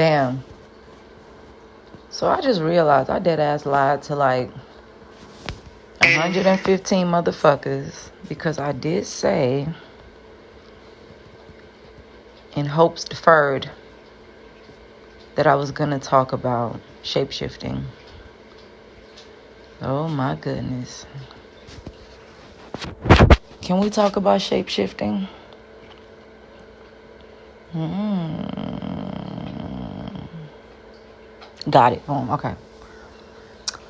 Damn. So I just realized I dead ass lied to like 115 motherfuckers because I did say in hopes deferred that I was going to talk about shape-shifting. Oh my goodness. Can we talk about shape-shifting? Got it. Okay.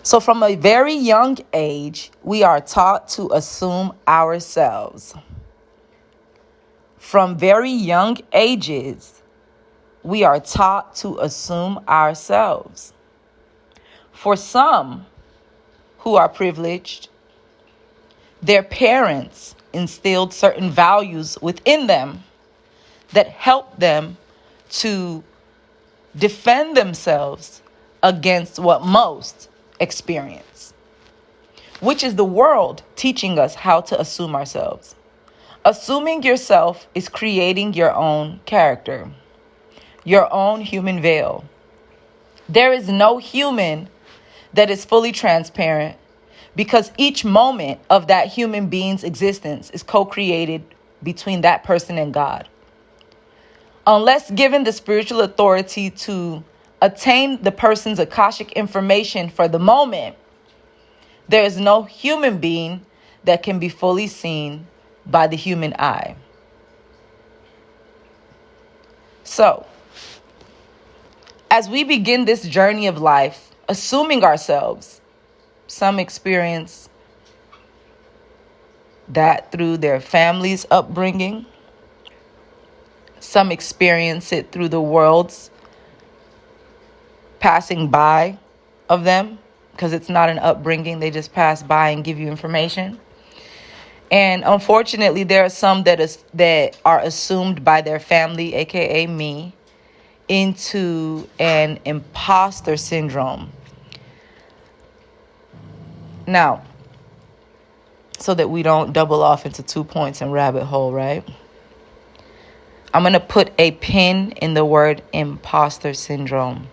So from a very young age, we are taught to assume ourselves. From very young ages, we are taught to assume ourselves. For some who are privileged, their parents instilled certain values within them that help them to defend themselves against what most experience, which is the world teaching us how to assume ourselves. Assuming yourself is creating your own character, your own human veil. There is no human that is fully transparent because each moment of that human being's existence is co-created between that person and God. Unless given the spiritual authority to attain the person's Akashic information for the moment, there is no human being that can be fully seen by the human eye. So, as we begin this journey of life, assuming ourselves, some experience that through their family's upbringing. Some experience it through the world's passing by of them, because it's not an upbringing. They just pass by and give you information. And unfortunately, there are some that are assumed by their family, aka me, into an imposter syndrome. Now, so that we don't double off into 2 points and rabbit hole, right? I'm going to put a pin in the word imposter syndrome.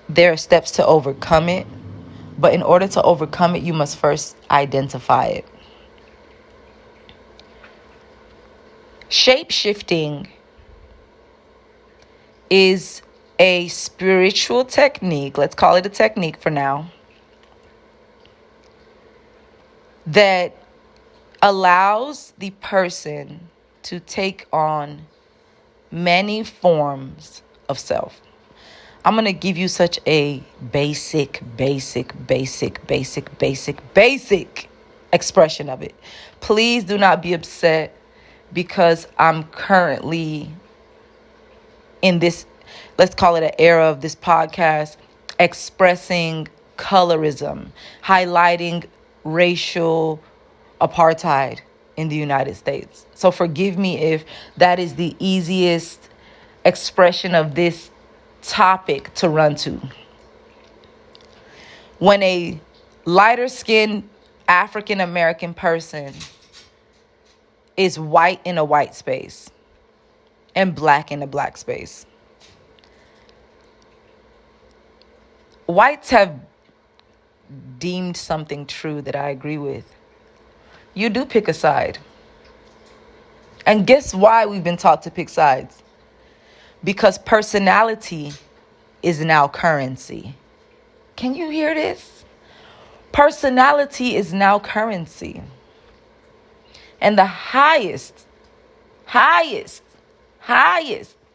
There are steps to overcome it, but in order to overcome it, you must first identify it. Shape-shifting is a spiritual technique, let's call it a technique for now, that allows the person to take on many forms of self. I'm going to give you such a basic expression of it. Please do not be upset because I'm currently in this, let's call it an era of this podcast, expressing colorism, highlighting racial apartheid in the United States. So forgive me if that is the easiest expression of this topic to run to. When a lighter skinned African American person is white in a white space and black in a black space, whites have deemed something true that I agree with. You do pick a side. And guess why we've been taught to pick sides? Because personality is now currency. Can you hear this? Personality is now currency. And the highest,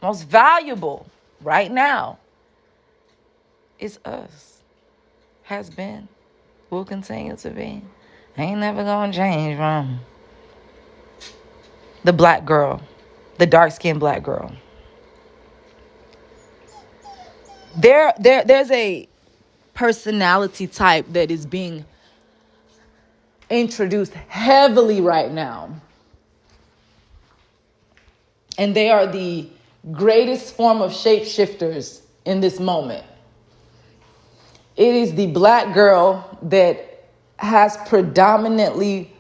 most valuable right now is us. Has been, will continue to be. Ain't never gonna change from the black girl, the dark-skinned black girl. There's a personality type that is being introduced heavily right now. And they are the greatest form of shapeshifters in this moment. It is the black girl that has predominantly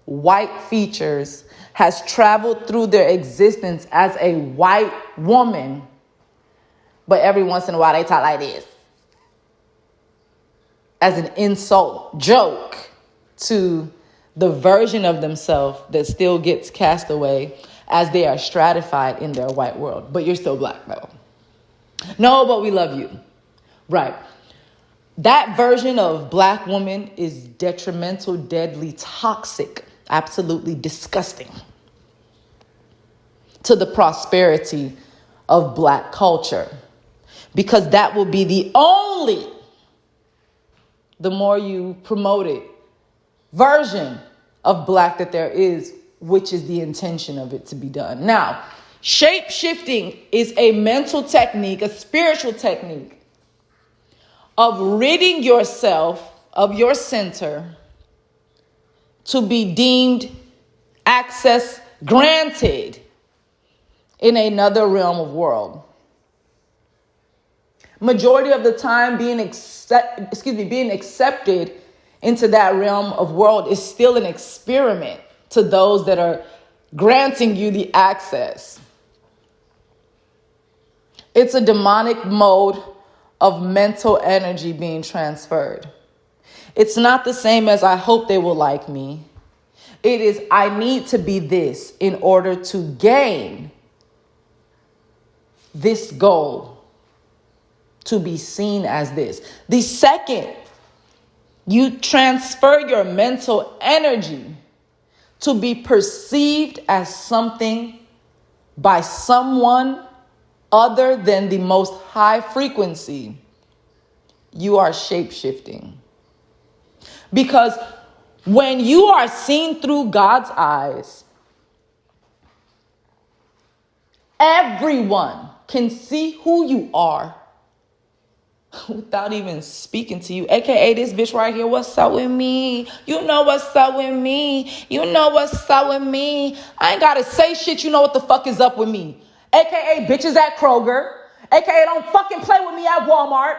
white features, has traveled through their existence as a white woman, But every once in a while they talk like this as an insult joke to the version of themselves that still gets cast away as they are stratified in their white world. But you're still black though. No, but we love you. Right. That version of black woman is detrimental, deadly, toxic, absolutely disgusting to the prosperity of black culture. Because that will be the more you promote it, version of black that there is, which is the intention of it to be done. Now, shape-shifting is a mental technique, a spiritual technique of ridding yourself of your center to be deemed access granted in another realm of world. Majority of the time being accepted into that realm of world is still an experiment to those that are granting you the access. It's a demonic mode of mental energy being transferred. It's not the same as I hope they will like me. It is I need to be this in order to gain this goal, to be seen as this. The second you transfer your mental energy to be perceived as something by someone other than the most high frequency, you are shape-shifting. Because when you are seen through God's eyes, everyone can see who you are without even speaking to you. AKA this bitch right here, what's up with me? You know what's up with me. You know what's up with me. I ain't gotta say shit, you know what the fuck is up with me. AKA bitches at Kroger. AKA don't fucking play with me at Walmart.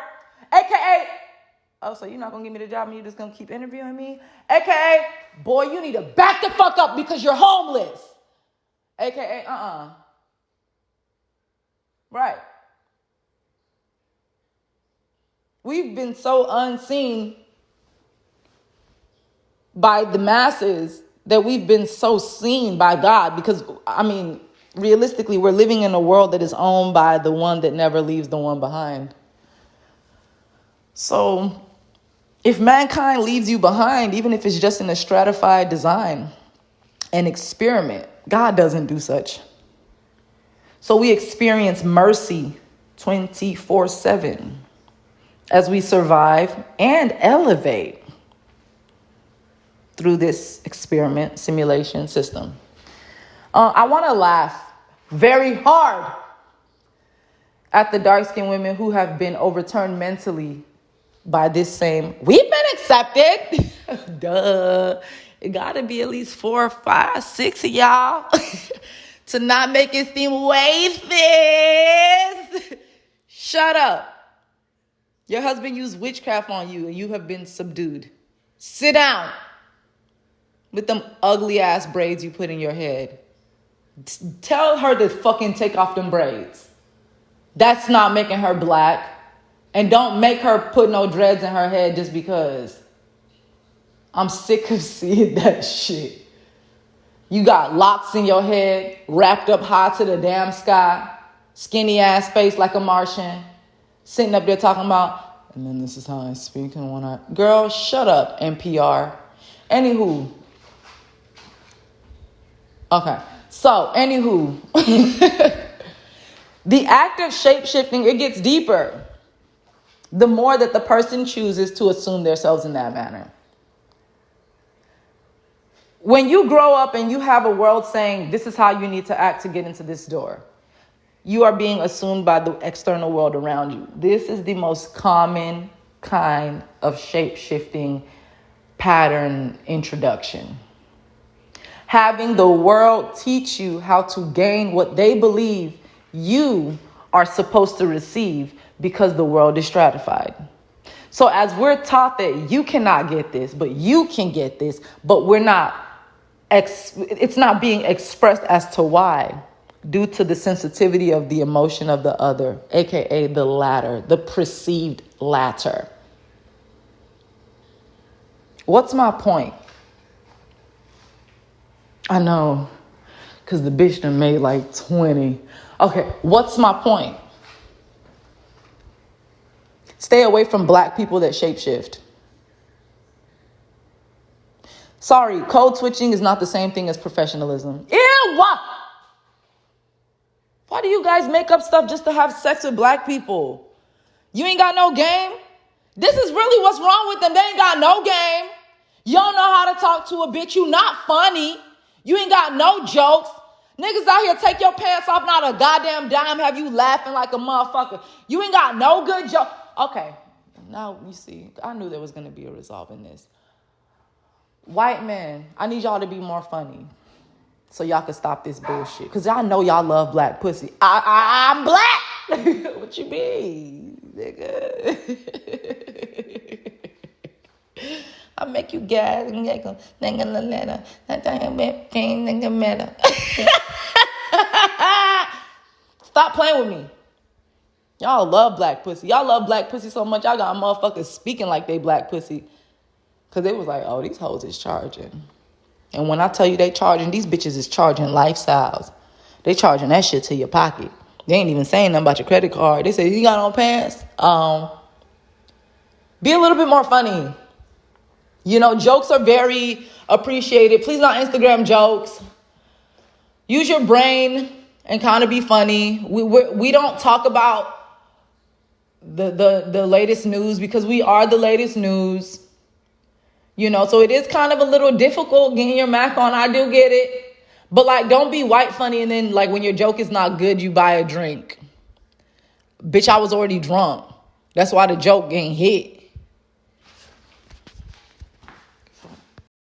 AKA, oh, so you're not gonna give me the job and you're just gonna keep interviewing me? AKA, boy, you need to back the fuck up because you're homeless. AKA, Right. We've been so unseen by the masses that we've been so seen by God because, realistically, we're living in a world that is owned by the one that never leaves the one behind. So if mankind leaves you behind, even if it's just in a stratified design, an experiment, God doesn't do such. So we experience mercy 24/7 as we survive and elevate through this experiment simulation system. I want to laugh very hard at the dark-skinned women who have been overturned mentally by this same, we've been accepted. Duh. It got to be at least 4, 5, 6 of y'all to not make it seem wasteful. Shut up. Your husband used witchcraft on you and you have been subdued. Sit down with them ugly ass braids you put in your head. Tell her to fucking take off them braids. That's not making her black. And don't make her put no dreads in her head just because. I'm sick of seeing that shit. You got locks in your head, wrapped up high to the damn sky, skinny ass face like a Martian, sitting up there talking about, and then this is how I speak and when I... Girl, shut up, NPR. Anywho. Okay. So, anywho. The act of shape-shifting, it gets deeper the more that the person chooses to assume themselves in that manner. When you grow up and you have a world saying, this is how you need to act to get into this door, you are being assumed by the external world around you. This is the most common kind of shape-shifting pattern introduction. Having the world teach you how to gain what they believe you are supposed to receive because the world is stratified. So as we're taught that you cannot get this, but you can get this, but it's not being expressed as to why. due to the sensitivity of the emotion of the other, aka the latter, the perceived latter. What's my point? I know, because the bitch done made like 20. Okay, what's my point? Stay away from black people that shapeshift. Sorry, code switching is not the same thing as professionalism. Ew! Why do you guys make up stuff just to have sex with black people? You ain't got no game? This is really what's wrong with them. They ain't got no game. You don't know how to talk to a bitch. You not funny. You ain't got no jokes. Niggas out here take your pants off, not a goddamn dime, have you laughing like a motherfucker. You ain't got no good joke. Okay, now you see, I knew there was going to be a resolve in this. White men, I need y'all to be more funny so y'all can stop this bullshit. Because y'all know y'all love black pussy. I'm black. What you mean, nigga? I make you gas. Stop playing with me. Y'all love black pussy. Y'all love black pussy so much, y'all got motherfuckers speaking like they black pussy. Because they was like, oh, these hoes is charging. And when I tell you they charging, these bitches is charging lifestyles. They charging that shit to your pocket. They ain't even saying nothing about your credit card. They say, you got on pants? Be a little bit more funny. You know, jokes are very appreciated. Please not Instagram jokes. Use your brain and kind of be funny. We don't talk about the latest news because we are the latest news. You know, so it is kind of a little difficult getting your mac on. I do get it. But, like, don't be white funny and then, like, when your joke is not good, you buy a drink. Bitch, I was already drunk. That's why the joke ain't hit.